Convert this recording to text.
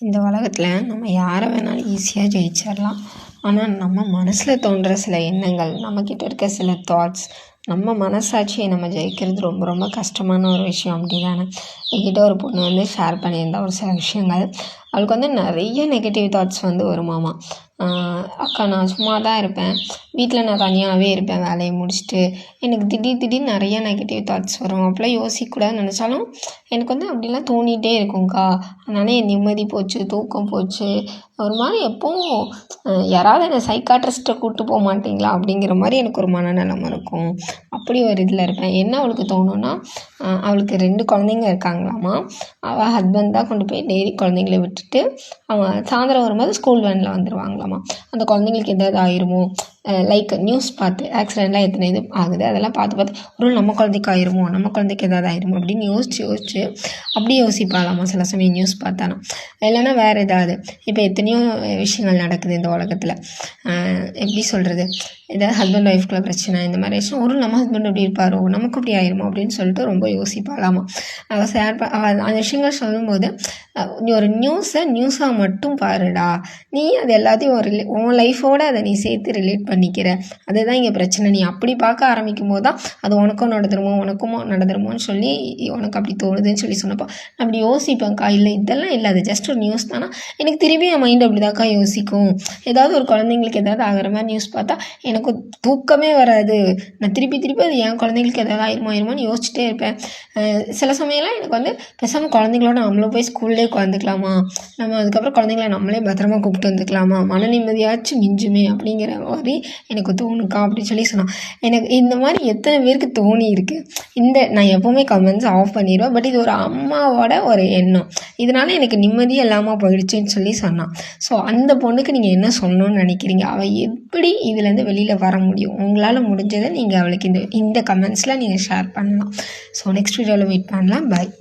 இந்த உலகத்தில் நம்ம யாரை வேணாலும் ஈஸியாக ஜெயிச்சிடலாம். ஆனால் நம்ம மனசில் தோன்ற சில எண்ணங்கள், நம்மக்கிட்ட இருக்க சில தாட்ஸ், நம்ம மனசாட்சியை நம்ம ஜெயிக்கிறது ரொம்ப ரொம்ப கஷ்டமான ஒரு விஷயம். அப்படி தானே? என்கிட்ட ஒரு பொண்ணு ஷேர் பண்ணியிருந்தா ஒரு சில விஷயங்கள். அவளுக்கு நிறைய நெகட்டிவ் தாட்ஸ் வருமாமா. அக்கா, நான் சும்மா தான் இருப்பேன், வீட்டில் நான் தனியாகவே இருப்பேன் வேலையை முடிச்சுட்டு, எனக்கு திடீர்னு நிறைய நெகட்டிவ் தாட்ஸ் வரும். அப்போலாம் யோசிக்கக்கூடாதுன்னு நினச்சாலும் எனக்கு அப்படிலாம் தோணிகிட்டே இருக்கும்க்கா. அதனால என் நிம்மதி போச்சு, தூக்கம் போச்சு. ஒரு மாதிரி எப்போவும் யாராவது என்னை சைக்காட்ரிஸ்ட்டை கூப்பிட்டு போக மாட்டிங்களா அப்படிங்கிற மாதிரி எனக்கு ஒரு மனநிலைமை இருக்கும். அப்படி ஒரு இதில் இருப்பேன். என்ன அவளுக்கு தோணுன்னா, அவளுக்கு 2 குழந்தைங்க இருக்காங்களாமா. அவள் ஹஸ்பண்ட் தான் கொண்டு போய் டெய்லி குழந்தைங்கள விட்டுட்டு அவன் சாயந்தரம் வரும்போது ஸ்கூல் வேனில் வந்துடுவாங்களாமா. அந்த குழந்தைங்களுக்கு எதாவது ஆயிருமோ, லைக் நியூஸ் பார்த்து ஆக்சிடெண்ட்லாம் எத்தனை இது ஆகுது, அதெல்லாம் பார்த்து ஒரு நம்ம குழந்தைக்கு ஆயிருமோ, நம்ம குழந்தைக்கு எதாவது ஆயிருமோ அப்படின்னு யோசிச்சு அப்படியே யோசிப்பாளாமா சில சமயம் நியூஸ் பார்த்தானா. இல்லைன்னா வேறு ஏதாவது. இப்போ எத்தனையோ விஷயங்கள் நடக்குது இந்த உலகத்தில். எப்படி சொல்கிறது, ஏதாவது ஹஸ்பண்ட் ஒய்ஃப்குள்ள பிரச்சனை, இந்த மாதிரி விஷயம் நம்ம ஹஸ்பண்ட் எப்படி இருப்பாரோ, நமக்கு இப்படி ஆயிருமோ அப்படின்னு சொல்லிட்டு ரொம்ப யோசிப்பாளாமா. அவள் அந்த விஷயங்கள் சொல்லும்போது, நீ ஒரு நியூஸாக மட்டும் பாருடா, நீ அது எல்லாத்தையும் உன் லைஃபோடு அதை நீ சேர்த்து ரிலேட் பண்ணிக்கிற, அதுதான் இங்கே பிரச்சனை. நீ அப்படி பார்க்க ஆரம்பிக்கும் போது தான் அது உனக்கும் நடந்துருமோன்னு சொல்லி உனக்கு அப்படி தோணுதுன்னு சொல்லி சொன்னப்போ நான் அப்படி யோசிப்பேன்க்கா. இல்லை, இதெல்லாம் இல்லை, அது ஜஸ்ட் ஒரு நியூஸ் தானா. எனக்கு திரும்பி என் மைண்ட் அப்படி தான்க்கா யோசிக்கும். ஏதாவது ஒரு குழந்தைங்களுக்கு ஏதாவது ஆகிற மாதிரி நியூஸ் பார்த்தா எனக்கு தூக்கமே வராது. நான் திருப்பி அது என் குழந்தைங்களுக்கு ஏதாவது ஆயிருமான்னு யோசிச்சுட்டே இருப்பேன். சில சமயம்லாம் எனக்கு பேசாமல் குழந்தைங்களோட நம்மளும் போய் ஸ்கூல்லே உட்காந்துக்கலாமா, நம்ம அதுக்கப்புறம் குழந்தைங்கள நம்மளே பத்திரமா கூப்பிட்டு வந்துக்கலாமா, மன நிம்மதியாச்சும் மிஞ்சுமே அப்படிங்கிற மாதிரி எனக்கு தோணுக்கா அப்படின்னு சொல்லி சொன்னான். எனக்கு இந்த மாதிரி எத்தனை பேருக்கு தோணி இருக்குது. நான் எப்போவுமே கமெண்ட்ஸ் ஆஃப் பண்ணிடுவேன். பட் இது ஒரு அம்மாவோட ஒரு எண்ணம், இதனால எனக்கு நிம்மதியே இல்லாமல் போயிடுச்சுன்னு சொல்லி சொன்னான். ஸோ அந்த பொண்ணுக்கு நீங்கள் என்ன சொல்லணும்னு நினைக்கிறீங்க? அவள் எப்படி இதுலேருந்து வெளியில் வர முடியும்? உங்களால் முடிஞ்சதை நீங்கள் அவளுக்கு இந்த கமெண்ட்ஸில் நீங்கள் ஷேர் பண்ணலாம். ஸோ நெக்ஸ்ட் வீடியோவில் மீட் பண்ணலாம். பாய்.